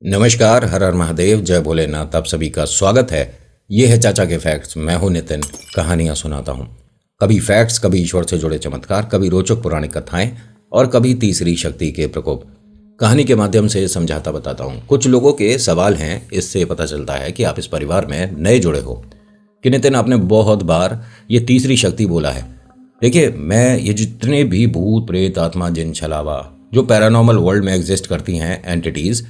नमस्कार, हर हर महादेव, जय भोलेनाथ। आप सभी का स्वागत है। ये है चाचा के फैक्ट्स। मैं हूं नितिन, कहानियां सुनाता हूं। कभी फैक्ट्स, कभी ईश्वर से जुड़े चमत्कार, कभी रोचक पुराणिक कथाएं और कभी तीसरी शक्ति के प्रकोप। कहानी के माध्यम से समझाता बताता हूं। कुछ लोगों के सवाल हैं, इससे पता चलता है कि आप इस परिवार में नए जुड़े हो कि नितिन आपने बहुत बार ये तीसरी शक्ति बोला है। देखिए, मैं ये जितने भी भूत प्रेत आत्मा जिन छलावा जो पैरानॉर्मल वर्ल्ड में एग्जिस्ट करती हैं एंटिटीज़,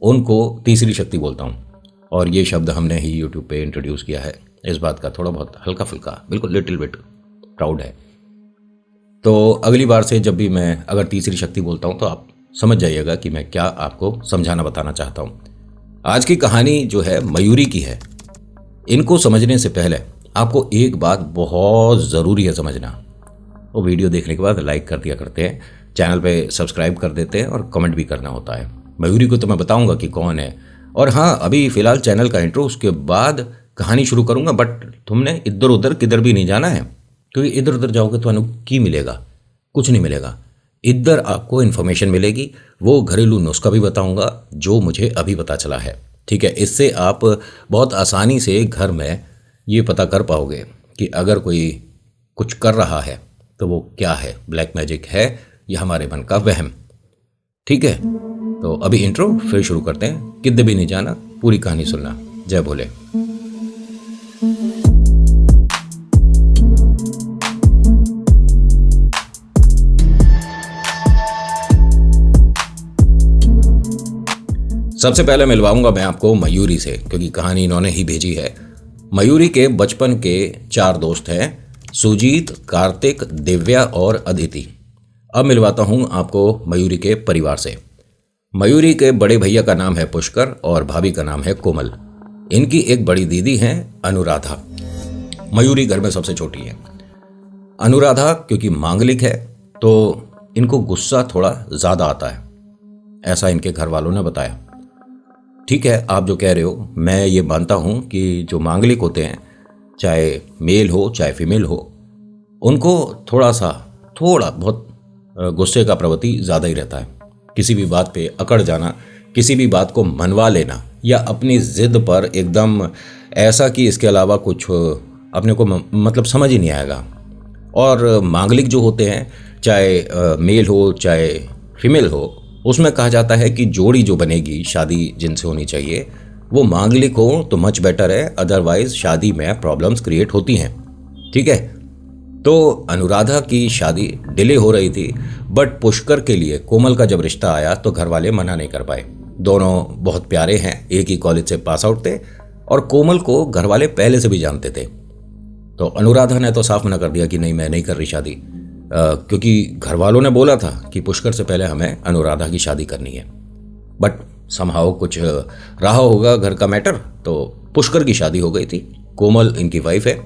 उनको तीसरी शक्ति बोलता हूँ। और ये शब्द हमने ही यूट्यूब पे इंट्रोड्यूस किया है। इस बात का थोड़ा बहुत हल्का फुल्का, बिल्कुल लिटिल बिट प्राउड है। तो अगली बार से जब भी मैं अगर तीसरी शक्ति बोलता हूँ तो आप समझ जाइएगा कि मैं क्या आपको समझाना बताना चाहता हूँ। आज की कहानी जो है मयूरी की है। इनको समझने से पहले आपको एक बात बहुत ज़रूरी है समझना। वो वीडियो देखने के बाद लाइक कर दिया करते हैं, चैनल पे सब्सक्राइब कर देते हैं और कमेंट भी करना होता है। मयूरी को तो मैं बताऊंगा कि कौन है। और हाँ, अभी फ़िलहाल चैनल का इंट्रो, उसके बाद कहानी शुरू करूंगा। बट तुमने इधर उधर किधर भी नहीं जाना है, क्योंकि इधर उधर जाओगे तो की मिलेगा, कुछ नहीं मिलेगा। इधर आपको इन्फॉर्मेशन मिलेगी। वो घरेलू नुस्खा भी बताऊंगा जो मुझे अभी पता चला है। ठीक है, इससे आप बहुत आसानी से घर में ये पता कर पाओगे कि अगर कोई कुछ कर रहा है तो वो क्या है, ब्लैक मैजिक है या हमारे मन का वहम। ठीक है, तो अभी इंट्रो, फिर शुरू करते हैं। किधर भी नहीं जाना, पूरी कहानी सुनना। जय भोले। सबसे पहले मिलवाऊंगा मैं आपको मयूरी से, क्योंकि कहानी इन्होंने ही भेजी है। मयूरी के बचपन के 4 दोस्त हैं, सुजीत, कार्तिक, दिव्या और अदिति। अब मिलवाता हूं आपको मयूरी के परिवार से। मयूरी के बड़े भैया का नाम है पुष्कर और भाभी का नाम है कोमल। इनकी एक बड़ी दीदी हैं अनुराधा। मयूरी घर में सबसे छोटी है। अनुराधा क्योंकि मांगलिक है तो इनको गुस्सा थोड़ा ज़्यादा आता है, ऐसा इनके घर वालों ने बताया। ठीक है, आप जो कह रहे हो मैं ये मानता हूँ कि जो मांगलिक होते हैं, चाहे मेल हो चाहे फीमेल हो, उनको थोड़ा बहुत गुस्से का प्रवृत्ति ज़्यादा ही रहता है। किसी भी बात पे अकड़ जाना, किसी भी बात को मनवा लेना, या अपनी ज़िद पर एकदम ऐसा कि इसके अलावा कुछ अपने को मतलब समझ ही नहीं आएगा। और मांगलिक जो होते हैं, चाहे मेल हो चाहे फीमेल हो, उसमें कहा जाता है कि जोड़ी जो बनेगी, शादी जिनसे होनी चाहिए, वो मांगलिक हो तो मच बेटर है, अदरवाइज शादी में प्रॉब्लम्स क्रिएट होती हैं। ठीक है, तो अनुराधा की शादी डिले हो रही थी, बट पुष्कर के लिए कोमल का जब रिश्ता आया तो घर वाले मना नहीं कर पाए। दोनों बहुत प्यारे हैं, एक ही कॉलेज से पास आउट थे और कोमल को घर वाले पहले से भी जानते थे। तो अनुराधा ने तो साफ मना कर दिया कि नहीं, मैं नहीं कर रही शादी, क्योंकि घर वालों ने बोला था कि पुष्कर से पहले हमें अनुराधा की शादी करनी है। बट समहाउ कुछ रहा होगा घर का मैटर, तो पुष्कर की शादी हो गई थी। कोमल इनकी वाइफ है।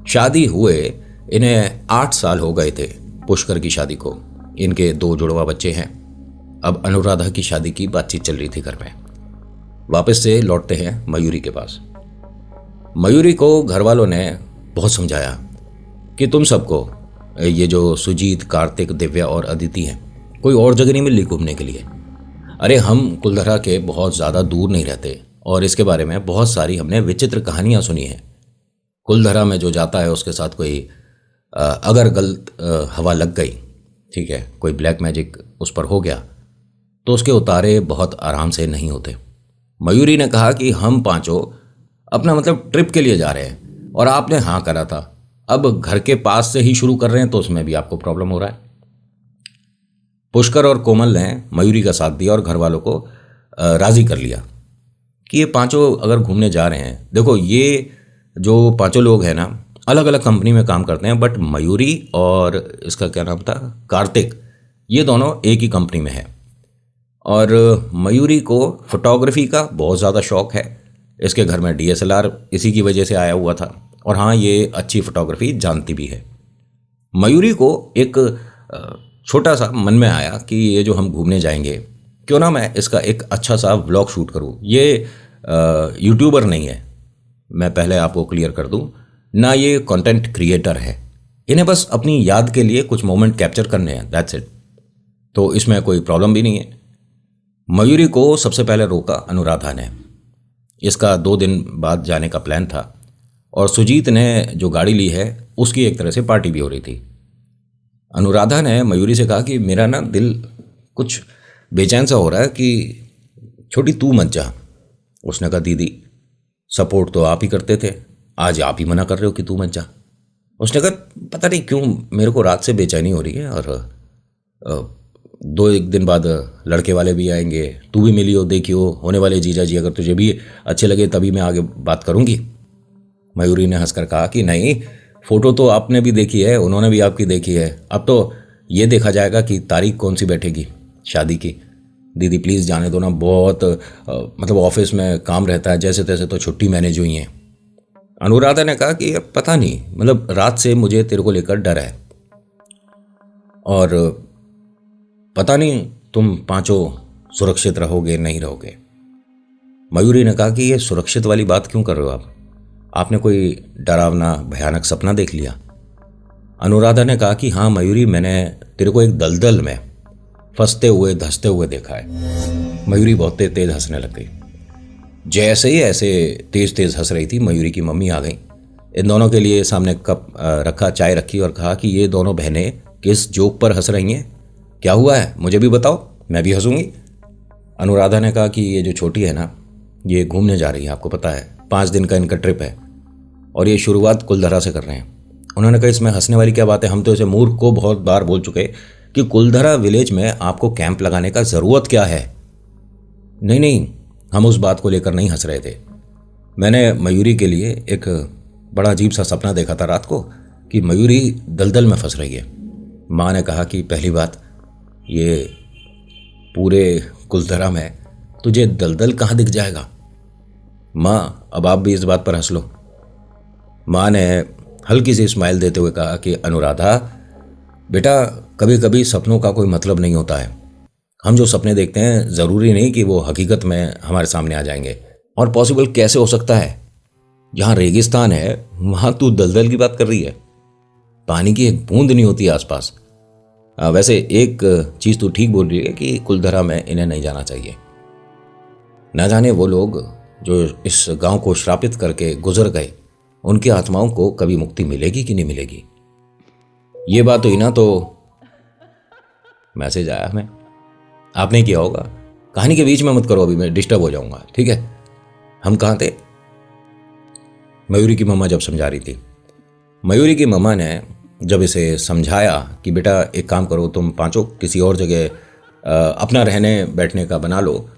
शादी हुए इन्हें 8 साल हो गए थे पुष्कर की शादी को। इनके 2 जुड़वा बच्चे हैं। अब अनुराधा की शादी की बातचीत चल रही थी घर में। वापस से लौटते हैं मयूरी के पास। मयूरी को घर वालों ने बहुत समझाया कि तुम सबको ये जो सुजीत, कार्तिक, दिव्या और अदिति हैं, कोई और जगह नहीं मिली घूमने के लिए। अरे हम कुलधरा के बहुत ज़्यादा दूर नहीं रहते और इसके बारे में बहुत सारी हमने विचित्र कहानियाँ सुनी हैं। कुलधरा में जो जाता है उसके साथ कोई अगर गलत हवा लग गई, ठीक है, कोई ब्लैक मैजिक उस पर हो गया, तो उसके उतारे बहुत आराम से नहीं होते। मयूरी ने कहा कि हम 5 अपना मतलब ट्रिप के लिए जा रहे हैं और आपने हाँ करा था, अब घर के पास से ही शुरू कर रहे हैं तो उसमें भी आपको प्रॉब्लम हो रहा है। पुष्कर और कोमल ने मयूरी का साथ दिया और घर वालों को राज़ी कर लिया कि ये 5 अगर घूमने जा रहे हैं। देखो, ये जो 5 लोग हैं ना, अलग अलग कंपनी में काम करते हैं, बट मयूरी और इसका क्या नाम था, कार्तिक, ये दोनों एक ही कंपनी में है। और मयूरी को फोटोग्राफी का बहुत ज़्यादा शौक़ है। इसके घर में DSLR इसी की वजह से आया हुआ था। और हाँ, ये अच्छी फोटोग्राफी जानती भी है। मयूरी को एक छोटा सा मन में आया कि ये जो हम घूमने जाएंगे, क्यों ना मैं इसका एक अच्छा सा व्लॉग शूट करूँ। ये यूट्यूबर नहीं है, मैं पहले आपको क्लियर कर दूँ ना, ये कंटेंट क्रिएटर है। इन्हें बस अपनी याद के लिए कुछ मोमेंट कैप्चर करने हैं, दैट्स इट। तो इसमें कोई प्रॉब्लम भी नहीं है। मयूरी को सबसे पहले रोका अनुराधा ने। इसका 2 दिन बाद जाने का प्लान था और सुजीत ने जो गाड़ी ली है उसकी एक तरह से पार्टी भी हो रही थी। अनुराधा ने मयूरी से कहा कि मेरा ना दिल कुछ बेचैन सा हो रहा है कि छोटी तू मत जा। उसने कहा दीदी सपोर्ट तो आप ही करते थे, आज आप ही मना कर रहे हो कि तू मत जा। उसने कहा पता नहीं क्यों मेरे को रात से बेचैनी हो रही है और 2-1 दिन बाद लड़के वाले भी आएंगे, तू भी मिली हो देखी हो, होने वाले जीजा जी अगर तुझे भी अच्छे लगे तभी मैं आगे बात करूंगी। मयूरी ने हंसकर कहा कि नहीं, फोटो तो आपने भी देखी है, उन्होंने भी आपकी देखी है, अब तो ये देखा जाएगा कि तारीख कौन सी बैठेगी शादी की। दीदी प्लीज़ जाने दो ना, बहुत मतलब ऑफिस में काम रहता है, जैसे तैसे तो छुट्टी मैनेज हुई है। अनुराधा ने कहा कि पता नहीं, मतलब रात से मुझे तेरे को लेकर डर है और पता नहीं तुम पांचों सुरक्षित रहोगे नहीं रहोगे। मयूरी ने कहा कि ये सुरक्षित वाली बात क्यों कर रहे हो आप, आपने कोई डरावना भयानक सपना देख लिया। अनुराधा ने कहा कि हाँ मयूरी, मैंने तेरे को एक दलदल में फंसते हुए धंसते हुए देखा है। मयूरी बहुत तेज हंसने लग गई। जैसे ही ऐसे तेज तेज हंस रही थी, मयूरी की मम्मी आ गई। इन दोनों के लिए सामने कप रखा, चाय रखी और कहा कि ये दोनों बहनें किस जोक पर हंस रही हैं, क्या हुआ है मुझे भी बताओ, मैं भी हंसूंगी। अनुराधा ने कहा कि ये जो छोटी है ना, ये घूमने जा रही है, आपको पता है 5 दिन का इनका ट्रिप है और ये शुरुआत कुलधरा से कर रहे हैं। उन्होंने कहा इसमें हंसने वाली क्या बात है, हम तो इसे मूर्ख को बहुत बार बोल चुके कि कुलधरा विलेज में आपको कैंप लगाने का ज़रूरत क्या है। नहीं नहीं, हम उस बात को लेकर नहीं हंस रहे थे। मैंने मयूरी के लिए एक बड़ा अजीब सा सपना देखा था रात को कि मयूरी दलदल में फंस रही है। माँ ने कहा कि पहली बात, ये पूरे कुलधरा में तुझे दलदल कहाँ दिख जाएगा। माँ अब आप भी इस बात पर हंस लो। माँ ने हल्की सी स्माइल देते हुए कहा कि अनुराधा बेटा, कभी कभी सपनों का कोई मतलब नहीं होता है। हम जो सपने देखते हैं ज़रूरी नहीं कि वो हकीकत में हमारे सामने आ जाएंगे। और पॉसिबल कैसे हो सकता है, जहाँ रेगिस्तान है वहाँ तू दलदल की बात कर रही है, पानी की एक बूंद नहीं होती आसपास। वैसे एक चीज़ तू ठीक बोल रही है कि कुलधरा में इन्हें नहीं जाना चाहिए। न जाने वो लोग जो इस गांव को श्रापित करके गुजर गए, उनकी आत्माओं को कभी मुक्ति मिलेगी कि नहीं मिलेगी। ये बात हुई ना तो मैसेज आया हमें, आपने किया होगा। कहानी के बीच में मत करो, अभी मैं डिस्टर्ब हो जाऊंगा, ठीक है। हम कहाँ थे? मयूरी की मम्मा जब समझा रही थी, मयूरी की मम्मा ने जब इसे समझाया कि बेटा एक काम करो, तुम पांचों किसी और जगह अपना रहने बैठने का बना लो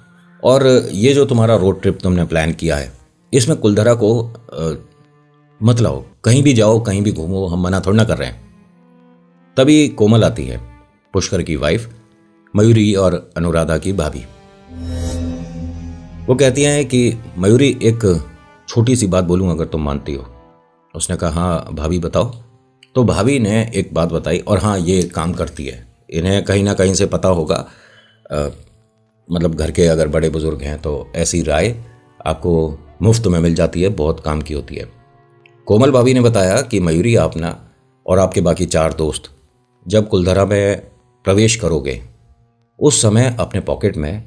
और ये जो तुम्हारा रोड ट्रिप तुमने प्लान किया है इसमें कुलधरा को मत लाओ, कहीं भी जाओ कहीं भी घूमो, हम मना थोड़ा ना कर रहे हैं। तभी कोमल आती है, पुष्कर की वाइफ, मयूरी और अनुराधा की भाभी। वो कहती हैं कि मयूरी एक छोटी सी बात बोलूं अगर तुम मानती हो। उसने कहा हाँ भाभी बताओ। तो भाभी ने एक बात बताई, और हाँ ये काम करती है, इन्हें कहीं ना कहीं से पता होगा, मतलब घर के अगर बड़े बुजुर्ग हैं तो ऐसी राय आपको मुफ्त में मिल जाती है, बहुत काम की होती है। कोमल भाभी ने बताया कि मयूरी आपना और आपके बाकी 4 दोस्त जब कुलधरा में प्रवेश करोगे उस समय अपने पॉकेट में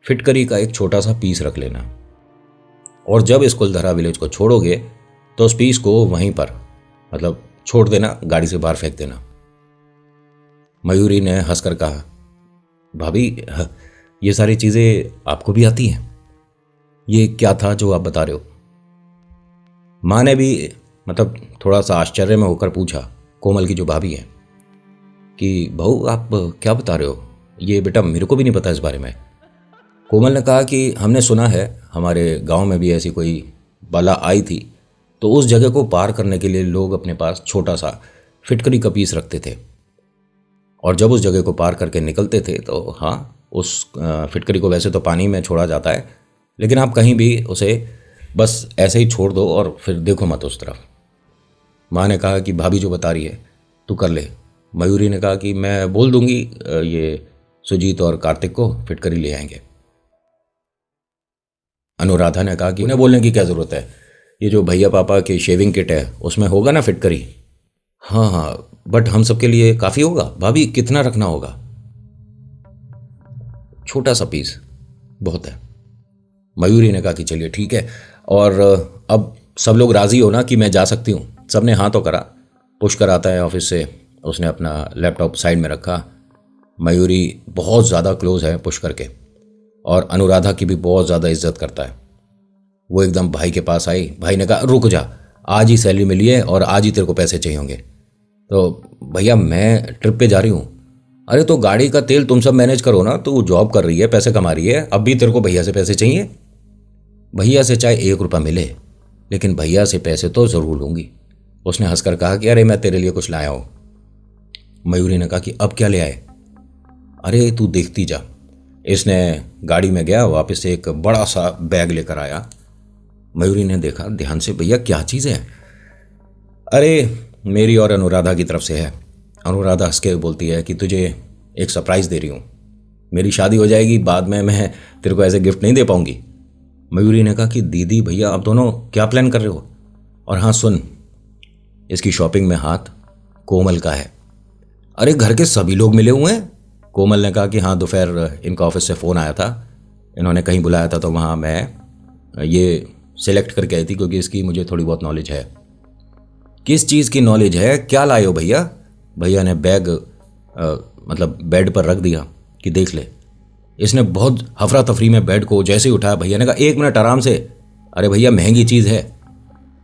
फिटकरी का एक छोटा सा पीस रख लेना, और जब इस कुलधरा विलेज को छोड़ोगे तो उस पीस को वहीं पर मतलब छोड़ देना, गाड़ी से बाहर फेंक देना। मयूरी ने हंसकर कहा भाभी ये सारी चीज़ें आपको भी आती हैं, ये क्या था जो आप बता रहे हो? माँ ने भी मतलब थोड़ा सा आश्चर्य में होकर पूछा कोमल की जो भाभी है कि बहू आप क्या बता रहे हो, ये बेटा मेरे को भी नहीं पता इस बारे में। कोमल ने कहा कि हमने सुना है हमारे गांव में भी ऐसी कोई बला आई थी, तो उस जगह को पार करने के लिए लोग अपने पास छोटा सा फिटकरी का पीस रखते थे, और जब उस जगह को पार करके निकलते थे तो हाँ उस फिटकरी को वैसे तो पानी में छोड़ा जाता है, लेकिन आप कहीं भी उसे बस ऐसे ही छोड़ दो और फिर देखो मत उस तरफ। माँ ने कहा कि भाभी जो बता रही है तू कर ले। मयूरी ने कहा कि मैं बोल दूंगी ये सुजीत और कार्तिक को फिटकरी ले आएंगे। अनुराधा ने कहा कि उन्हें बोलने की क्या ज़रूरत है, ये जो भैया पापा की शेविंग किट है उसमें होगा ना फिटकरी। हाँ हाँ, बट हम सबके लिए काफ़ी होगा भाभी, कितना रखना होगा? छोटा सा पीस, बहुत है। मयूरी ने कहा कि चलिए ठीक है, और अब सब लोग राज़ी हो ना कि मैं जा सकती हूँ? सब ने हाँ तो करा। पुष्कर आता है ऑफिस से, उसने अपना लैपटॉप साइड में रखा। मयूरी बहुत ज़्यादा क्लोज है पुष्कर के, और अनुराधा की भी बहुत ज़्यादा इज्जत करता है। वो एकदम भाई के पास आई। भाई ने कहा रुक जा, आज ही सैलरी मिली है और आज ही तेरे को पैसे चाहिए होंगे। तो भैया मैं ट्रिप पे जा रही हूँ। अरे तो गाड़ी का तेल तुम सब मैनेज करो ना, तू जॉब कर रही है, पैसे कमा रही है, अब भी तेरे को भैया से पैसे चाहिए? भैया से चाहे 1 रुपया मिले, लेकिन भैया से पैसे तो ज़रूर लूँगी। उसने हंसकर कहा कि अरे मैं तेरे लिए कुछ लाया हूँ। मयूरी ने कहा कि अब क्या ले आए? अरे तू देखती जा। इसने गाड़ी में गया, वापस से एक बड़ा सा बैग लेकर आया। मयूरी ने देखा ध्यान से, भैया क्या चीज़ है? अरे मेरी और अनुराधा की तरफ से है। अनुराधा हंस के बोलती है कि तुझे एक सरप्राइज़ दे रही हूँ, मेरी शादी हो जाएगी, बाद में मैं तेरे को ऐसे गिफ्ट नहीं दे पाऊंगी। मयूरी ने कहा कि दीदी भैया आप दोनों क्या प्लान कर रहे हो? और हाँ सुन, इसकी शॉपिंग में हाथ कोमल का है। अरे घर के सभी लोग मिले हुए हैं? कोमल ने कहा कि हाँ, दोपहर इनका ऑफिस से फ़ोन आया था, इन्होंने कहीं बुलाया था, तो वहाँ मैं ये सिलेक्ट करके आई थी, क्योंकि इसकी मुझे थोड़ी बहुत नॉलेज है। किस चीज़ की नॉलेज है? क्या लाए हो भैया? भैया ने बैग मतलब बेड पर रख दिया कि देख ले। इसने बहुत हफरा तफरी में बेड को जैसे ही उठाया, भैया ने कहा 1 मिनट आराम से। अरे भैया महंगी चीज़ है।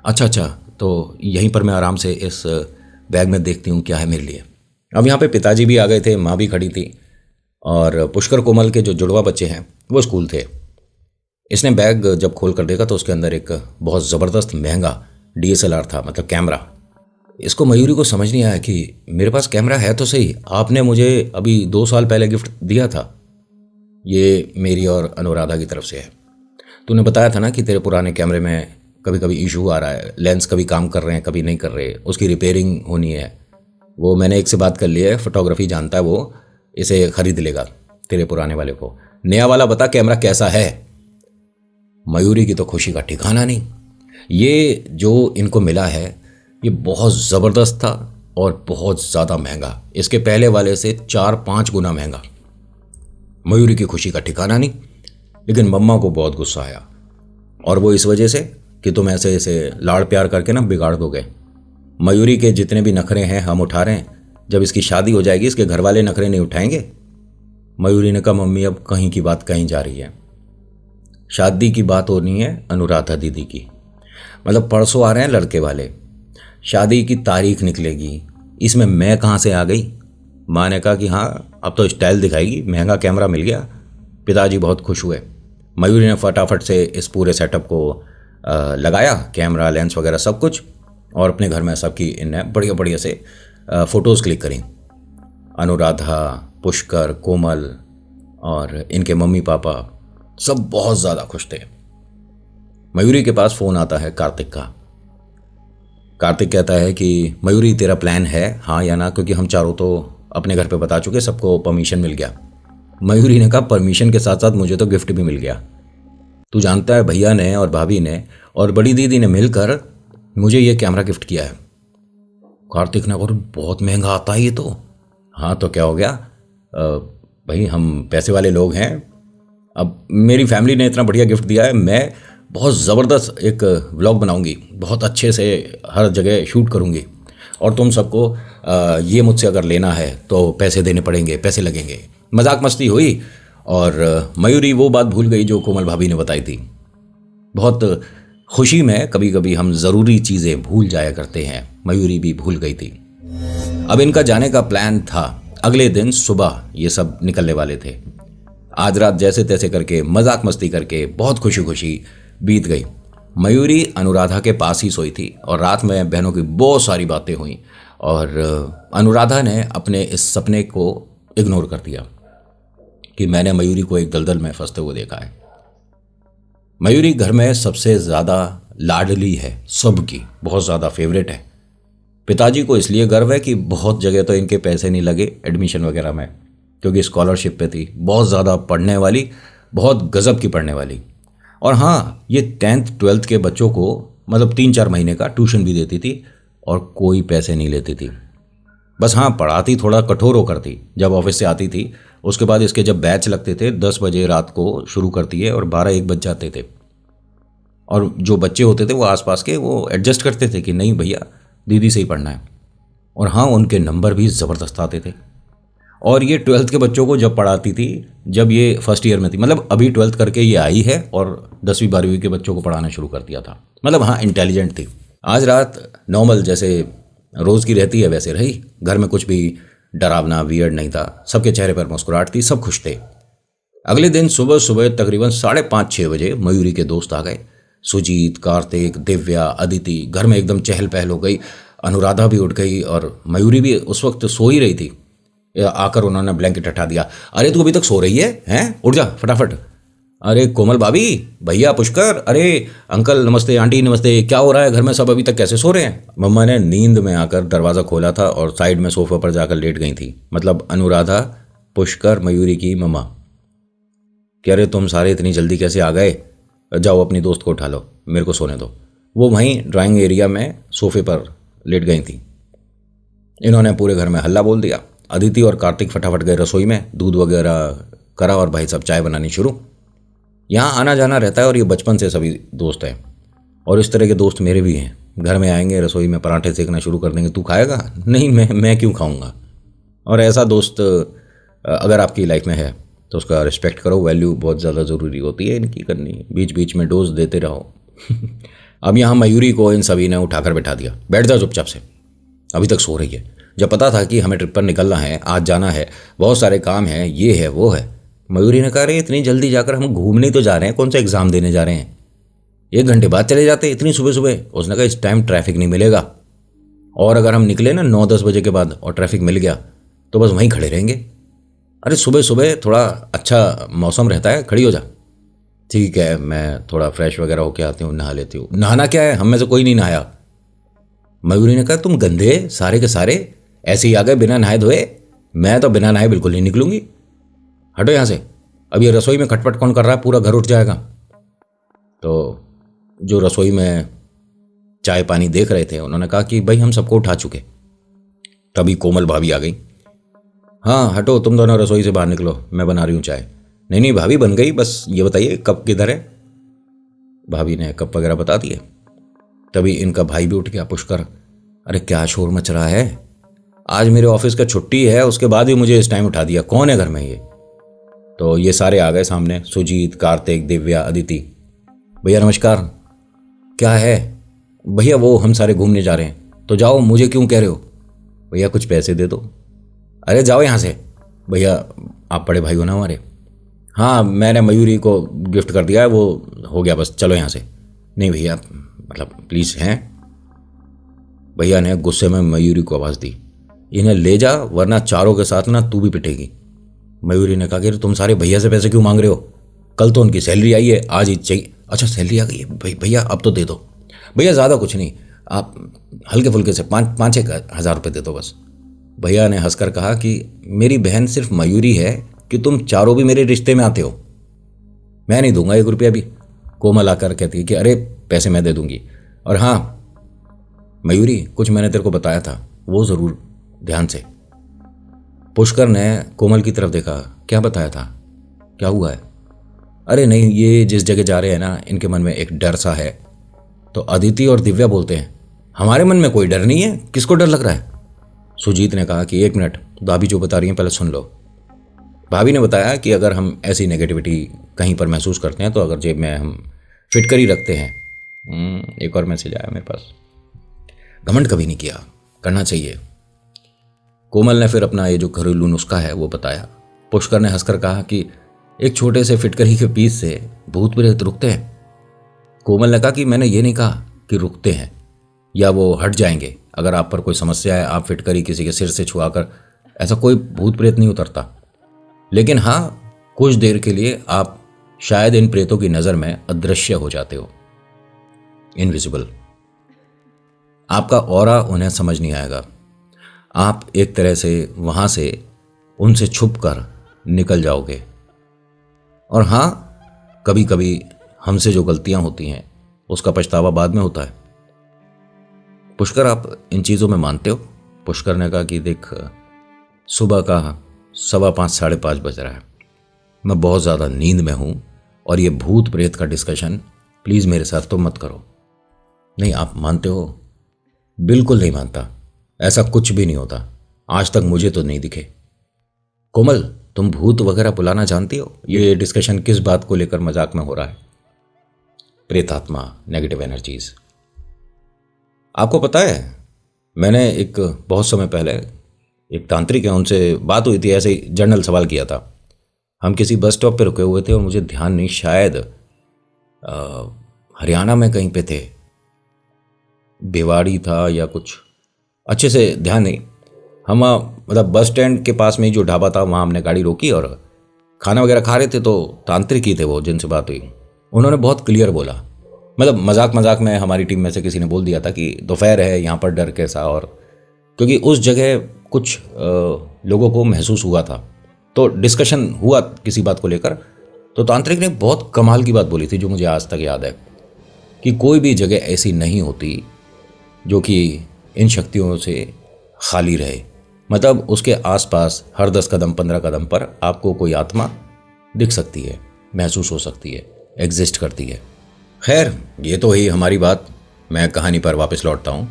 अच्छा, तो यहीं पर मैं आराम से इस बैग में देखती हूँ क्या है मेरे लिए। अब यहाँ पे पिताजी भी आ गए थे, माँ भी खड़ी थी, और पुष्कर कोमल के जो जुड़वा बच्चे हैं वो स्कूल थे। इसने बैग जब खोल कर देखा तो उसके अंदर एक बहुत ज़बरदस्त महंगा DSLR था, मतलब कैमरा। इसको मयूरी को समझ नहीं आया कि मेरे पास कैमरा है तो सही, आपने मुझे अभी 2 साल पहले गिफ्ट दिया था, ये मेरी और अनुराधा की तरफ से है। तूने बताया था ना कि तेरे पुराने कैमरे में कभी कभी इशू आ रहा है, लेंस कभी काम कर रहे हैं कभी नहीं कर रहे, उसकी रिपेयरिंग होनी है। वो मैंने एक से बात कर लिया है, फोटोग्राफी जानता है वो, इसे खरीद लेगा तेरे पुराने वाले को। नया वाला बता कैमरा कैसा है? मयूरी की तो खुशी का ठिकाना नहीं। ये जो इनको मिला है ये बहुत ज़बरदस्त था और बहुत ज़्यादा महंगा, इसके पहले वाले से 4-5 गुना महंगा। मयूरी की खुशी का ठिकाना नहीं। लेकिन मम्मा को बहुत गुस्सा आया, और वो इस वजह से कि तुम ऐसे इसे लाड़ प्यार करके ना बिगाड़ दोगे। मयूरी के जितने भी नखरे हैं हम उठा रहे हैं, जब इसकी शादी हो जाएगी इसके घर वाले नखरे नहीं उठाएंगे। मयूरी ने कहा मम्मी अब कहीं की बात कहीं जा रही है, शादी की बात हो रही है अनुराधा दीदी की, मतलब परसों आ रहे हैं लड़के वाले, शादी की तारीख निकलेगी, इसमें मैं कहाँ से आ गई? माँ ने कहा कि हाँ अब तो स्टाइल दिखाएगी, महंगा कैमरा मिल गया। पिताजी बहुत खुश हुए। मयूरी ने फटाफट से इस पूरे सेटअप को लगाया, कैमरा लेंस वगैरह सब कुछ, और अपने घर में सबकी इनने बढ़िया बढ़िया से फ़ोटोज़ क्लिक करी। अनुराधा, पुष्कर, कोमल और इनके मम्मी पापा सब बहुत ज़्यादा खुश थे। मयूरी के पास फ़ोन आता है कार्तिक का। कार्तिक कहता है कि मयूरी तेरा प्लान है हाँ या ना, क्योंकि हम चारों तो अपने घर पे बता चुके, सबको परमिशन मिल गया। मयूरी ने कहा परमिशन के साथ साथ मुझे तो गिफ्ट भी मिल गया। तू जानता है भैया ने और भाभी ने और बड़ी दीदी ने मिलकर मुझे ये कैमरा गिफ्ट किया है। कार्तिक ने कहा बहुत महंगा आता है ये तो। हाँ तो क्या हो गया भाई, हम पैसे वाले लोग हैं, अब मेरी फैमिली ने इतना बढ़िया गिफ्ट दिया है, मैं बहुत ज़बरदस्त एक व्लॉग बनाऊंगी, बहुत अच्छे से हर जगह शूट करूंगी, और तुम सबको ये मुझसे अगर लेना है तो पैसे देने पड़ेंगे, पैसे लगेंगे। मजाक मस्ती हुई और मयूरी वो बात भूल गई जो कोमल भाभी ने बताई थी। बहुत खुशी में कभी कभी हम ज़रूरी चीज़ें भूल जाया करते हैं, मयूरी भी भूल गई थी। अब इनका जाने का प्लान था, अगले दिन सुबह ये सब निकलने वाले थे। आज रात जैसे तैसे करके मजाक मस्ती करके बहुत खुशी खुशी बीत गई। मयूरी अनुराधा के पास ही सोई थी और रात में बहनों की बहुत सारी बातें हुई, और अनुराधा ने अपने इस सपने को इग्नोर कर दिया कि मैंने मयूरी को एक दलदल में फंसते हुए देखा है। मयूरी घर में सबसे ज़्यादा लाडली है, सबकी बहुत ज़्यादा फेवरेट है। पिताजी को इसलिए गर्व है कि बहुत जगह तो इनके पैसे नहीं लगे एडमिशन वगैरह में, क्योंकि स्कॉलरशिप पे थी, बहुत ज़्यादा पढ़ने वाली, बहुत गज़ब की पढ़ने वाली। और हाँ, ये 10th 12th के बच्चों को मतलब 3-4 महीने का ट्यूशन भी देती थी और कोई पैसे नहीं लेती थी। बस हाँ, पढ़ाती थोड़ा कठोर होकर थी। जब ऑफिस से आती थी उसके बाद इसके जब बैच लगते थे 10 बजे रात को शुरू करती है और 12-1 बज जाते थे। और जो बच्चे होते थे वो आसपास के वो एडजस्ट करते थे कि नहीं भैया दीदी से ही पढ़ना है। और हाँ, उनके नंबर भी ज़बरदस्त आते थे। और ये 12th के बच्चों को जब पढ़ाती थी, जब ये फर्स्ट ईयर में थी, मतलब अभी 12th करके ये आई है और 10वीं 12वीं के बच्चों को पढ़ाना शुरू कर दिया था। मतलब हाँ, इंटेलिजेंट थी। आज रात नॉर्मल जैसे रोज़ की रहती है वैसे रही। घर में कुछ भी डरावना वियर्ड नहीं था, सबके चेहरे पर मुस्कुराहट थी, सब खुश थे। अगले दिन सुबह सुबह तकरीबन 5:30-6 बजे मयूरी के दोस्त आ गए। सुजीत, कार्तिक, दिव्या, अदिति। घर में एकदम चहल पहल हो गई। अनुराधा भी उठ गई और मयूरी भी उस वक्त सो ही रही थी। आकर उन्होंने ब्लैंकेट हटा दिया। अरे तू अभी तक सो रही है? हैं, उठ जा फटाफट। अरे कोमल भाभी, भैया पुष्कर, अरे अंकल नमस्ते, आंटी नमस्ते, क्या हो रहा है घर में? सब अभी तक कैसे सो रहे हैं? मम्मा ने नींद में आकर दरवाज़ा खोला था और साइड में सोफे पर जाकर लेट गई थी। मतलब अनुराधा, पुष्कर, मयूरी की मम्मा। कह रहे तुम सारे इतनी जल्दी कैसे आ गए? जाओ अपनी दोस्त को उठा लो, मेरे को सोने दो। वो वहीं ड्राइंग एरिया में सोफे पर लेट गई थी। इन्होंने पूरे घर में हल्ला बोल दिया। अदिति और कार्तिक फटाफट गए रसोई में, दूध वगैरह करा और भाई साहब चाय बनानी शुरू। यहाँ आना जाना रहता है और ये बचपन से सभी दोस्त हैं। और इस तरह के दोस्त मेरे भी हैं। घर में आएंगे, रसोई में पराठे सेकना शुरू कर देंगे। तू खाएगा? नहीं, मैं क्यों खाऊंगा। और ऐसा दोस्त अगर आपकी लाइफ में है तो उसका रिस्पेक्ट करो। वैल्यू बहुत ज़्यादा ज़रूरी होती है इनकी करनी। बीच बीच में डोज देते रहो। अब यहाँ मयूरी को इन सभी ने उठाकर बैठा दिया। बैठ जा चुपचाप से, अभी तक सो रही है। जब पता था कि हमें ट्रिप पर निकलना है, आज जाना है, बहुत सारे काम हैं, ये है वो है। मयूरी ने कहा अरे इतनी जल्दी जाकर हम घूमने तो जा रहे हैं, कौन सा एग्ज़ाम देने जा रहे हैं? 1 घंटे बाद चले जाते इतनी सुबह सुबह। उसने कहा इस टाइम ट्रैफिक नहीं मिलेगा, और अगर हम निकले ना 9-10 बजे के बाद और ट्रैफिक मिल गया तो बस वहीं खड़े रहेंगे। अरे सुबह सुबह थोड़ा अच्छा मौसम रहता है, खड़ी हो जा। ठीक है, मैं थोड़ा फ्रेश वगैरह होके आती हूँ, नहा लेती हूँ। नहाना क्या है, हम में से कोई नहीं नहाया। मयूरी ने कहा तुम गंदे सारे के सारे ऐसे ही आ गए बिना नहाए धोए। मैं तो बिना नहाए बिल्कुल नहीं निकलूंगी, हटो यहाँ से। अब ये रसोई में खटपट कौन कर रहा है, पूरा घर उठ जाएगा। तो जो रसोई में चाय पानी देख रहे थे उन्होंने कहा कि भाई हम सबको उठा चुके। तभी कोमल भाभी आ गई। हाँ हटो, तुम दोनों रसोई से बाहर निकलो, मैं बना रही हूँ चाय। नहीं नहीं भाभी बन गई, बस ये बताइए कप किधर है? भाभी ने कप वगैरह बता दिए। तभी इनका भाई भी उठ गया, पुष्कर। अरे क्या शोर मच रहा है, आज मेरे ऑफिस का छुट्टी है, उसके बाद भी मुझे इस टाइम उठा दिया, कौन है घर में ये? तो ये सारे आ गए सामने, सुजीत, कार्तिक, दिव्या, अदिति। भैया नमस्कार। क्या है? भैया वो हम सारे घूमने जा रहे हैं। तो जाओ, मुझे क्यों कह रहे हो? भैया कुछ पैसे दे दो। अरे जाओ यहाँ से। भैया आप बड़े भाई हो ना हमारे। हाँ मैंने मयूरी को गिफ्ट कर दिया है, वो हो गया, बस चलो यहाँ से। नहीं भैया, मतलब प्लीज़ हैं। भैया ने गुस्से में मयूरी को आवाज़ दी, इन्हें ले जा वरना चारों के साथ ना तू भी पिटेगी। मयूरी ने कहा कि तुम सारे भैया से पैसे क्यों मांग रहे हो? कल तो उनकी सैलरी आई है, आज ही चाहिए। अच्छा सैलरी आ गई है भैया, अब तो दे दो। भैया ज़्यादा कुछ नहीं, आप हल्के फुल्के से 5-6 हज़ार रुपये दे दो बस। भैया ने हंसकर कहा कि मेरी बहन सिर्फ मयूरी है कि तुम चारों भी मेरे रिश्ते में आते हो। मैं नहीं दूंगा 1 रुपया भी। कोमल आकर कहती है कि अरे पैसे मैं दे दूंगी। और हाँ मयूरी, कुछ मैंने तेरे को बताया था वो ज़रूर ध्यान से। पुष्कर ने कोमल की तरफ देखा। क्या बताया था, क्या हुआ है? अरे नहीं, ये जिस जगह जा रहे हैं ना, इनके मन में एक डर सा है। तो अदिति और दिव्या बोलते हैं हमारे मन में कोई डर नहीं है, किसको डर लग रहा है? सुजीत ने कहा कि 1 मिनट, भाभी जो बता रही हैं पहले सुन लो। भाभी ने बताया कि अगर हम ऐसी नेगेटिविटी कहीं पर महसूस करते हैं तो अगर जेब में हम फिटकरी रखते हैं। एक और मैसेज आया मेरे पास। घमंड कभी नहीं किया, करना चाहिए। कोमल ने फिर अपना ये जो घरेलू नुस्खा है वो बताया। पुष्कर ने हंसकर कहा कि एक छोटे से फिटकरी के पीस से भूत प्रेत रुकते हैं। कोमल ने कहा कि मैंने ये नहीं कहा कि रुकते हैं या वो हट जाएंगे। अगर आप पर कोई समस्या है, आप फिटकरी किसी के सिर से छुआकर, ऐसा कोई भूत प्रेत नहीं उतरता। लेकिन हाँ, कुछ देर के लिए आप शायद इन प्रेतों की नज़र में अदृश्य हो जाते हो, इनविजिबल। आपका ऑरा उन्हें समझ नहीं आएगा। आप एक तरह से वहाँ से उनसे छुप कर निकल जाओगे। और हाँ, कभी कभी हमसे जो गलतियाँ होती हैं उसका पछतावा बाद में होता है। पुष्कर, आप इन चीज़ों में मानते हो? पुष्कर ने कहा कि देख, सुबह का 5:15 5:30 बज रहा है। मैं बहुत ज़्यादा नींद में हूँ और ये भूत प्रेत का डिस्कशन प्लीज़ मेरे साथ तो मत करो। नहीं, आप मानते हो? बिल्कुल नहीं मानता, ऐसा कुछ भी नहीं होता, आज तक मुझे तो नहीं दिखे। कोमल, तुम भूत वगैरह बुलाना जानती हो? ये डिस्कशन किस बात को लेकर मजाक में हो रहा है? प्रेतात्मा, नेगेटिव एनर्जीज। आपको पता है, मैंने एक बहुत समय पहले एक तांत्रिक है, उनसे बात हुई थी, ऐसे ही जनरल सवाल किया था। हम किसी बस स्टॉप पे रुके हुए थे और मुझे ध्यान नहीं, शायद हरियाणा में कहीं पे थे, बेवाड़ी था या कुछ, अच्छे से ध्यान नहीं। हम मतलब बस स्टैंड के पास में ही जो ढाबा था वहाँ हमने गाड़ी रोकी और खाना वगैरह खा रहे थे। तो तांत्रिक ही थे वो जिनसे बात हुई, उन्होंने बहुत क्लियर बोला, मतलब मजाक मजाक में हमारी टीम में से किसी ने बोल दिया था कि दोपहर है, यहाँ पर डर कैसा, और क्योंकि उस जगह कुछ लोगों को महसूस हुआ था, तो डिस्कशन हुआ किसी बात को लेकर। तो तांत्रिक ने बहुत कमाल की बात बोली थी जो मुझे आज तक याद है, कि कोई भी जगह ऐसी नहीं होती जो कि इन शक्तियों से खाली रहे। मतलब उसके आसपास हर 10 कदम 15 कदम पर आपको कोई आत्मा दिख सकती है, महसूस हो सकती है, एग्जिस्ट करती है। खैर, ये तो ही हमारी बात। मैं कहानी पर वापस लौटता हूँ।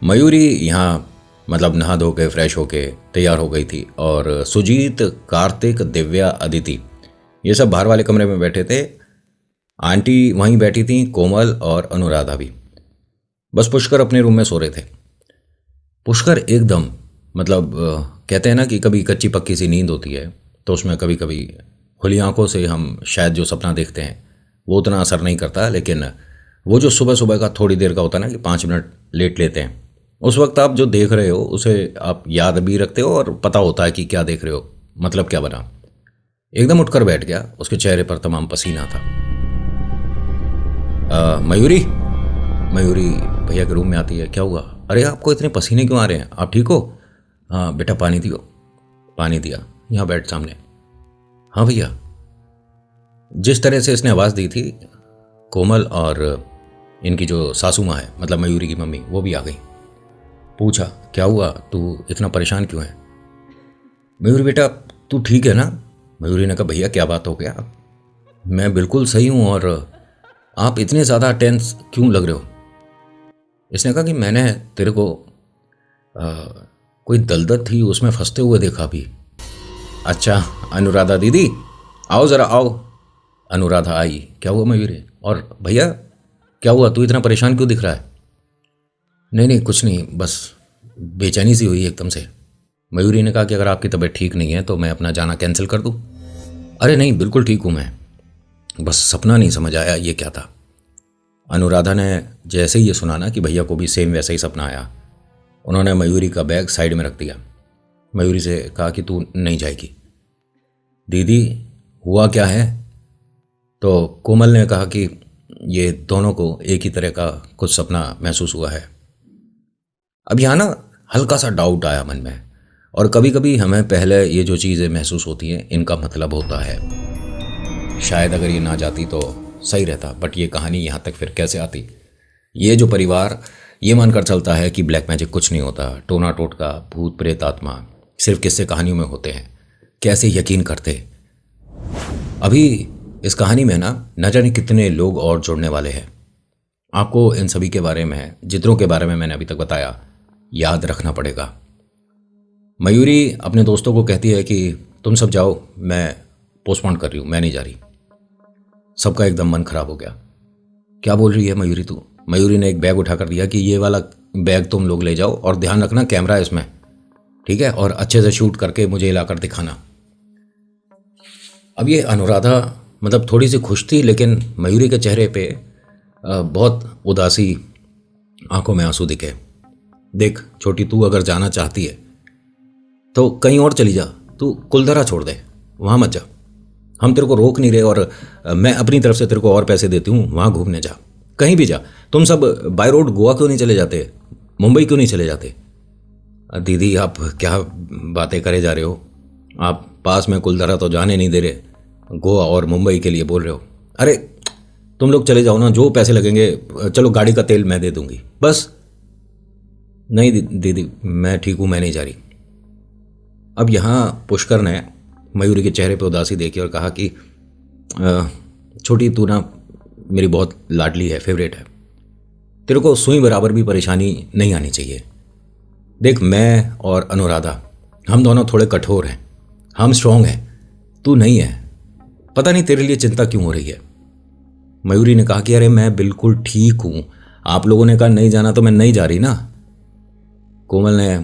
मयूरी यहाँ मतलब नहा धो के फ्रेश होके तैयार हो गई थी और सुजीत, कार्तिक, दिव्या, अदिति ये सब बाहर वाले कमरे में बैठे थे। आंटी वहीं बैठी थी, कोमल और अनुराधा भी। बस पुष्कर अपने रूम में सो रहे थे। पुष्कर एकदम मतलब कहते हैं ना कि कभी कच्ची पक्की सी नींद होती है, तो उसमें कभी कभी खुली आंखों से हम शायद जो सपना देखते हैं वो उतना असर नहीं करता, लेकिन वो जो सुबह सुबह का थोड़ी देर का होता है ना कि 5 मिनट लेट लेते हैं, उस वक्त आप जो देख रहे हो उसे आप याद भी रखते हो और पता होता है कि क्या देख रहे हो, मतलब क्या बना। एकदम उठकर बैठ गया, उसके चेहरे पर तमाम पसीना था। मयूरी, मयूरी भैया के रूम में आती है। क्या हुआ? अरे आपको इतने पसीने क्यों आ रहे हैं? आप ठीक हो? हाँ बेटा, पानी दियो। पानी दिया। यहाँ बैठ सामने। हाँ भैया। जिस तरह से इसने आवाज़ दी थी, कोमल और इनकी जो सासू माँ है, मतलब मयूरी की मम्मी, वो भी आ गई। पूछा, क्या हुआ, तू इतना परेशान क्यों है? मयूरी बेटा, तू ठीक है ना? मयूरी ने कहा, भैया क्या बात हो गया? मैं बिल्कुल सही हूँ, और आप इतने ज़्यादा टेंस क्यों लग रहे हो? इसने कहा कि मैंने तेरे को कोई दलदल थी उसमें फंसते हुए देखा भी। अच्छा, अनुराधा दीदी आओ ज़रा आओ। अनुराधा आई। क्या हुआ मयूरी? और भैया क्या हुआ, तू इतना परेशान क्यों दिख रहा है? नहीं नहीं कुछ नहीं, बस बेचैनी सी हुई एकदम से। मयूरी ने कहा कि अगर आपकी तबीयत ठीक नहीं है तो मैं अपना जाना कैंसिल कर दूं। अरे नहीं, बिल्कुल ठीक हूँ मैं, बस सपना नहीं समझ आया ये क्या था। अनुराधा ने जैसे ही ये सुना ना कि भैया को भी सेम वैसा ही सपना आया, उन्होंने मयूरी का बैग साइड में रख दिया। मयूरी से कहा कि तू नहीं जाएगी। दीदी हुआ क्या है? तो कोमल ने कहा कि ये दोनों को एक ही तरह का कुछ सपना महसूस हुआ है। अब यहाँ ना हल्का सा डाउट आया मन में, और कभी कभी हमें पहले ये जो चीज़ें महसूस होती हैं इनका मतलब होता है। शायद अगर ये ना जाती तो सही रहता, बट ये कहानी यहाँ तक फिर कैसे आती? ये जो परिवार ये मानकर चलता है कि ब्लैक मैजिक कुछ नहीं होता, टोना टोटका, भूत प्रेत आत्मा सिर्फ किस्से कहानियों में होते हैं, कैसे यकीन करते? अभी इस कहानी में ना न जाने कितने लोग और जुड़ने वाले हैं। आपको इन सभी के बारे में, जितनों के बारे में मैंने अभी तक बताया, याद रखना पड़ेगा। मयूरी अपने दोस्तों को कहती है कि तुम सब जाओ, मैं पोस्टपोन कर रही हूँ, मैं नहीं जा रही। सबका एकदम मन खराब हो गया। क्या बोल रही है मयूरी तू? मयूरी ने एक बैग उठा कर दिया कि ये वाला बैग तुम लोग ले जाओ, और ध्यान रखना कैमरा है इसमें, ठीक है, और अच्छे से शूट करके मुझे लाकर दिखाना। अब ये अनुराधा मतलब थोड़ी सी खुश थी, लेकिन मयूरी के चेहरे पे बहुत उदासी, आंखों में आंसू दिखे। देख छोटी, तू अगर जाना चाहती है तो कहीं और चली जा, तू कुलधरा छोड़ दे, वहाँ मत जा, हम तेरे को रोक नहीं रहे, और मैं अपनी तरफ से तेरे को और पैसे देती हूँ, वहाँ घूमने जा, कहीं भी जा। तुम सब बाय रोड गोवा क्यों नहीं चले जाते, मुंबई क्यों नहीं चले जाते? दीदी आप क्या बातें करे जा रहे हो? आप पास में कुलधरा तो जाने नहीं दे रहे, गोवा और मुंबई के लिए बोल रहे हो। अरे तुम लोग चले जाओ ना, जो पैसे लगेंगे, चलो गाड़ी का तेल मैं दे दूंगी, बस। नहीं दीदी मैं ठीक हूँ, मैं नहीं जा रही। अब यहाँ पुष्कर ने मयूरी के चेहरे पर उदासी देखी और कहा कि छोटी तू ना मेरी बहुत लाडली है, फेवरेट है, तेरे को सुई बराबर भी परेशानी नहीं आनी चाहिए। देख, मैं और अनुराधा हम दोनों थोड़े कठोर हैं, हम स्ट्रांग हैं, तू नहीं है। पता नहीं तेरे लिए चिंता क्यों हो रही है। मयूरी ने कहा कि अरे मैं बिल्कुल ठीक हूँ, आप लोगों ने कहा नहीं जाना तो मैं नहीं जा रही ना। कोमल ने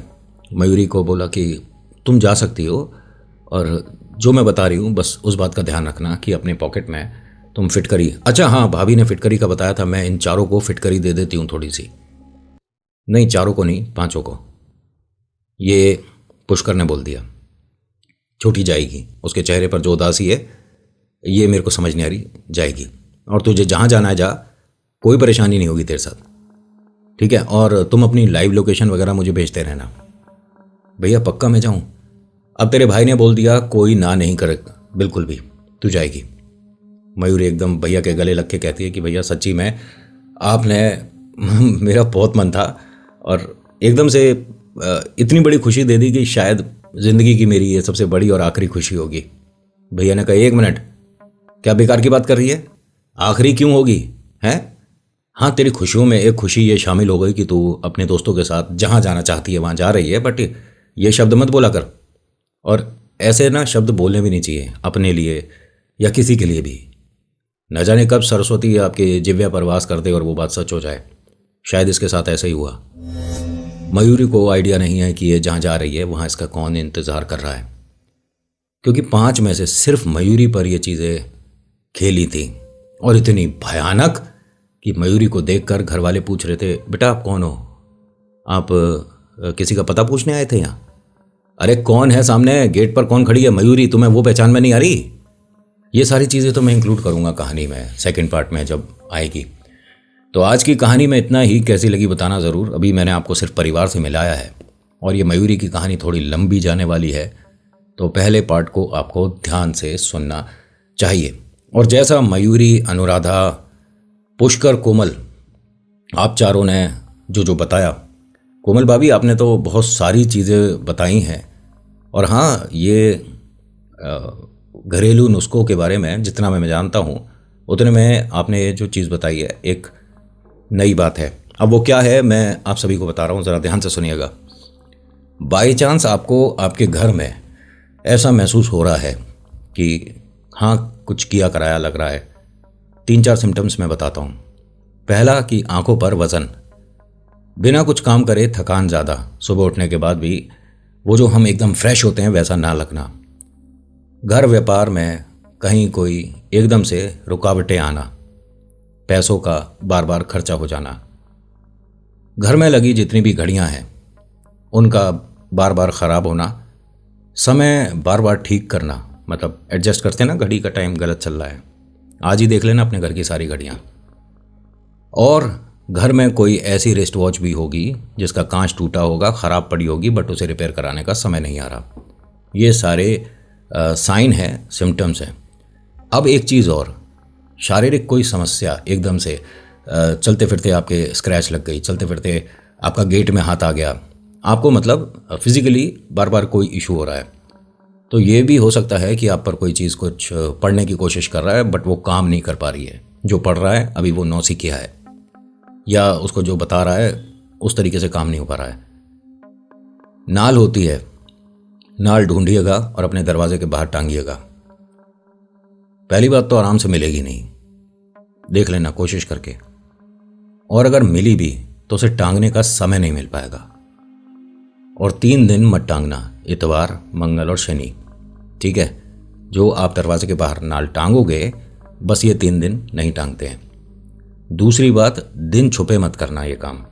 मयूरी को बोला कि तुम जा सकती हो, और जो मैं बता रही हूँ बस उस बात का ध्यान रखना कि अपने पॉकेट में तुम फिटकरी, अच्छा हाँ भाभी ने फिटकरी का बताया था, मैं इन चारों को फिटकरी दे देती हूँ थोड़ी सी। नहीं, चारों को नहीं, 5 को। ये पुष्कर ने बोल दिया। छोटी जाएगी, उसके चेहरे पर जो उदासी है ये मेरे को समझ नहीं आ रही, जाएगी। और तुझे जहाँ जाना है जा, कोई परेशानी नहीं होगी तेरे साथ, ठीक है। और तुम अपनी लाइव लोकेशन वगैरह मुझे भेजते रहना। भैया पक्का मैं जाऊँ? अब तेरे भाई ने बोल दिया, कोई ना नहीं करेगा बिल्कुल भी, तू जाएगी। मयूरी एकदम भैया के गले लग के कहती है कि भैया सच्ची में आपने मेरा बहुत मन था और एकदम से इतनी बड़ी खुशी दे दी कि शायद ज़िंदगी की मेरी ये सबसे बड़ी और आखिरी खुशी होगी। भैया ने कहा 1 मिनट, क्या बेकार की बात कर रही है? आखिरी क्यों होगी हैं? हाँ, तेरी खुशियों में एक खुशी ये शामिल हो गई कि तू अपने दोस्तों के साथ जहाँ जाना चाहती है वहाँ जा रही है, बट ये शब्द मत बोला कर। और ऐसे ना शब्द बोलने भी नहीं चाहिए अपने लिए या किसी के लिए भी। न जाने कब सरस्वती आपके जिव्या पर वास कर दे और वो बात सच हो जाए। शायद इसके साथ ऐसा ही हुआ। मयूरी को आइडिया नहीं है कि ये जहाँ जा रही है वहाँ इसका कौन इंतज़ार कर रहा है, क्योंकि 5 में से सिर्फ मयूरी पर ये चीज़ें खेली थी और इतनी भयानक कि मयूरी को देखकर घर वाले पूछ रहे थे, बेटा आप कौन हो? आप किसी का पता पूछने आए थे यहाँ? अरे कौन है सामने, गेट पर कौन खड़ी है? मयूरी, तुम्हें वो पहचान में नहीं आ रही? ये सारी चीज़ें तो मैं इंक्लूड करूँगा कहानी में, सेकंड पार्ट में जब आएगी। तो आज की कहानी में इतना ही, कैसी लगी बताना ज़रूर। अभी मैंने आपको सिर्फ परिवार से मिलाया है और ये मयूरी की कहानी थोड़ी लंबी जाने वाली है, तो पहले पार्ट को आपको ध्यान से सुनना चाहिए। और जैसा मयूरी, अनुराधा, पुष्कर, कोमल, आप चारों ने जो बताया, कोमल भाभी आपने तो बहुत सारी चीज़ें बताई हैं। और हाँ, ये घरेलू नुस्खों के बारे में जितना मैं जानता हूँ उतने में आपने ये जो चीज़ बताई है एक नई बात है। अब वो क्या है मैं आप सभी को बता रहा हूँ, ज़रा ध्यान से सुनिएगा। बाई चांस आपको आपके घर में ऐसा महसूस हो रहा है कि हाँ कुछ किया कराया लग रहा है, 3-4 सिम्टम्स मैं बताता हूँ। पहला कि आंखों पर वज़न, बिना कुछ काम करे थकान ज़्यादा, सुबह उठने के बाद भी वो जो हम एकदम फ्रेश होते हैं वैसा ना लगना। घर व्यापार में कहीं कोई एकदम से रुकावटें आना, पैसों का बार बार खर्चा हो जाना, घर में लगी जितनी भी घड़ियां हैं उनका बार बार ख़राब होना, समय बार बार ठीक करना, मतलब एडजस्ट करते हैं ना, घड़ी का टाइम गलत चल रहा है, आज ही देख लेना अपने घर की सारी घड़ियां। और घर में कोई ऐसी रिस्ट वॉच भी होगी जिसका कांच टूटा होगा, ख़राब पड़ी होगी, बट उसे रिपेयर कराने का समय नहीं आ रहा। ये सारे साइन है, सिम्टम्स हैं। अब एक चीज़ और, शारीरिक कोई समस्या, एकदम से चलते फिरते आपके स्क्रैच लग गई, चलते फिरते आपका गेट में हाथ आ गया, आपको मतलब फिजिकली बार बार कोई इशू हो रहा है, तो ये भी हो सकता है कि आप पर कोई चीज़ कुछ पढ़ने की कोशिश कर रहा है बट वो काम नहीं कर पा रही है। जो पढ़ रहा है अभी वो नौसिखिया है, या उसको जो बता रहा है उस तरीके से काम नहीं हो पा रहा है। नाल होती है, नाल ढूंढिएगा और अपने दरवाजे के बाहर टांगिएगा। पहली बात तो आराम से मिलेगी नहीं, देख लेना कोशिश करके, और अगर मिली भी तो उसे टांगने का समय नहीं मिल पाएगा। और 3 दिन मत टांगना, इतवार, मंगल और शनि, ठीक है। जो आप दरवाजे के बाहर नाल टांगोगे बस ये 3 दिन नहीं टांगते हैं। दूसरी बात, दिन छुपे मत करना ये काम,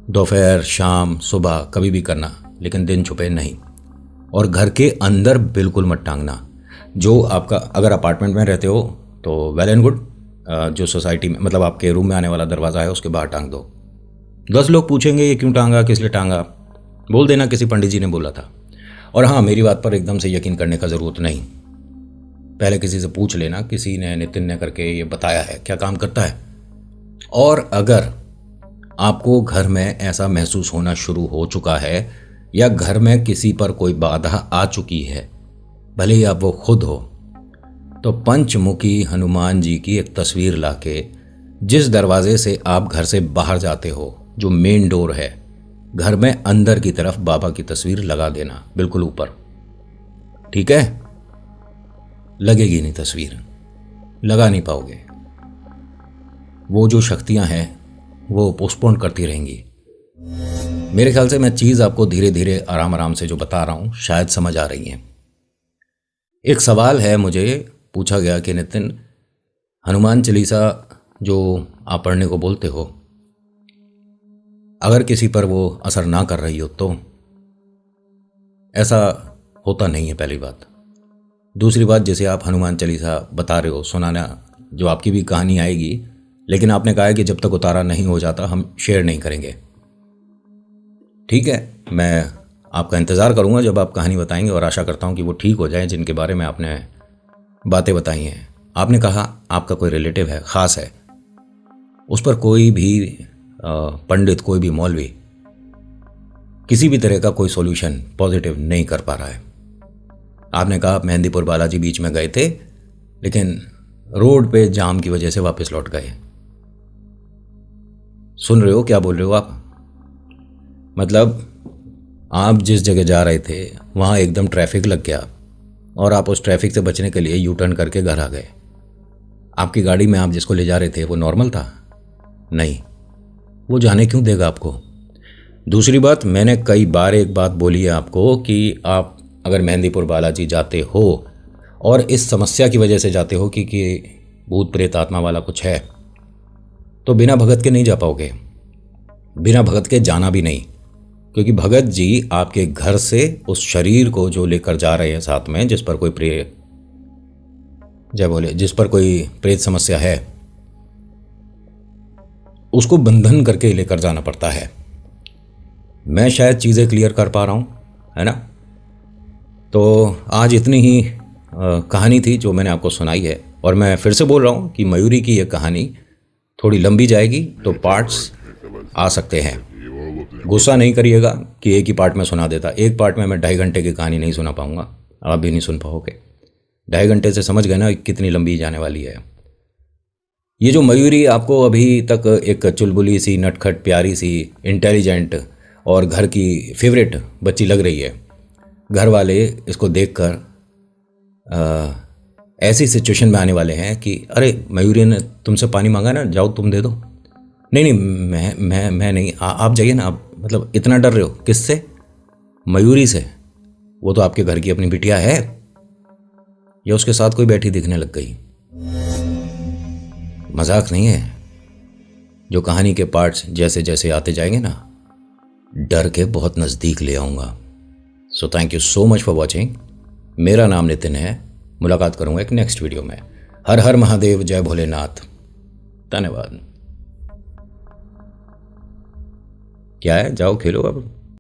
दोपहर, शाम, सुबह कभी भी करना, लेकिन दिन छुपे नहीं। और घर के अंदर बिल्कुल मत टांगना। जो आपका, अगर अपार्टमेंट में रहते हो तो वेल एंड गुड, जो सोसाइटी में मतलब आपके रूम में आने वाला दरवाज़ा है उसके बाहर टांग दो। 10 लोग पूछेंगे ये क्यों टांगा, किस लिए टांगा, बोल देना किसी पंडित जी ने बोला था। और हाँ, मेरी बात पर एकदम से यकीन करने का ज़रूरत नहीं, पहले किसी से पूछ लेना, किसी ने, नितिन ने करके ये बताया है क्या काम करता है। और अगर आपको घर में ऐसा महसूस होना शुरू हो चुका है या घर में किसी पर कोई बाधा आ चुकी है, भले ही आप वो खुद हो, तो पंचमुखी हनुमान जी की एक तस्वीर लाके जिस दरवाजे से आप घर से बाहर जाते हो, जो मेन डोर है, घर में अंदर की तरफ बाबा की तस्वीर लगा देना, बिल्कुल ऊपर। ठीक है? लगेगी नहीं तस्वीर, लगा नहीं पाओगे। वो जो शक्तियां हैं वो पोस्टपोन करती रहेंगी। मेरे ख्याल से मैं चीज़ आपको धीरे धीरे आराम आराम से जो बता रहा हूँ शायद समझ आ रही है। एक सवाल है, मुझे पूछा गया कि नितिन, हनुमान चालीसा जो आप पढ़ने को बोलते हो, अगर किसी पर वो असर ना कर रही हो तो? ऐसा होता नहीं है, पहली बात। दूसरी बात, जैसे आप हनुमान चालीसा बता रहे हो, सुनाना जो आपकी भी कहानी आएगी, लेकिन आपने कहा है कि जब तक उतारा नहीं हो जाता हम शेयर नहीं करेंगे। ठीक है, मैं आपका इंतज़ार करूंगा जब आप कहानी बताएंगे, और आशा करता हूं कि वो ठीक हो जाए जिनके बारे में आपने बातें बताई हैं। आपने कहा आपका कोई रिलेटिव है, ख़ास है, उस पर कोई भी पंडित, कोई भी मौलवी किसी भी तरह का कोई सॉल्यूशन पॉजिटिव नहीं कर पा रहा है। आपने कहा आप मेहंदीपुर बालाजी बीच में गए थे, लेकिन रोड पे जाम की वजह से वापस लौट गए। सुन रहे हो क्या बोल रहे हो आप? मतलब आप जिस जगह जा रहे थे वहाँ एकदम ट्रैफिक लग गया और आप उस ट्रैफिक से बचने के लिए यू टर्न करके घर आ गए। आपकी गाड़ी में आप जिसको ले जा रहे थे वो नॉर्मल था? नहीं, वो जाने क्यों देगा आपको? दूसरी बात, मैंने कई बार एक बात बोली है आपको कि आप अगर मेहंदीपुर बालाजी जाते हो और इस समस्या की वजह से जाते हो कि भूत प्रेत आत्मा वाला कुछ है, तो बिना भगत के नहीं जा पाओगे। बिना भगत के जाना भी नहीं, क्योंकि भगत जी आपके घर से उस शरीर को जो लेकर जा रहे हैं साथ में, जिस पर कोई जिस पर कोई प्रेत समस्या है, उसको बंधन करके लेकर जाना पड़ता है। मैं शायद चीज़ें क्लियर कर पा रहा हूँ, है ना? तो आज इतनी ही कहानी थी जो मैंने आपको सुनाई है, और मैं फिर से बोल रहा हूँ कि मयूरी की यह कहानी थोड़ी लंबी जाएगी, तो पार्ट्स आ सकते हैं। गुस्सा नहीं करिएगा कि एक ही पार्ट में सुना देता। एक पार्ट में मैं 2.5 घंटे की कहानी नहीं सुना पाऊँगा, आप भी नहीं सुन पाओगे। 2.5 घंटे से समझ गए ना कितनी लंबी जाने वाली है। ये जो मयूरी आपको अभी तक एक चुलबुली सी, नटखट, प्यारी सी, इंटेलिजेंट और घर की फेवरेट बच्ची लग रही है, घर वाले इसको देखकर ऐसी सिचुएशन में आने वाले हैं कि अरे मयूरी ने तुमसे पानी मांगा ना, जाओ तुम दे दो। नहीं नहीं, मैं नहीं, आप जाइए ना। आप मतलब इतना डर रहे हो किससे? मयूरी से। वो तो आपके घर की अपनी बिटिया है, या उसके साथ कोई बैठी दिखने लग गई? मजाक नहीं है। जो कहानी के पार्ट्स जैसे जैसे आते जाएंगे ना, डर के बहुत नज़दीक ले आऊँगा। So thank you so much for watching. मेरा नाम नितिन है। मुलाकात करूँगा एक नेक्स्ट वीडियो में। हर हर महादेव, जय भोलेनाथ। धन्यवाद। क्या है, जाओ खेलो अब।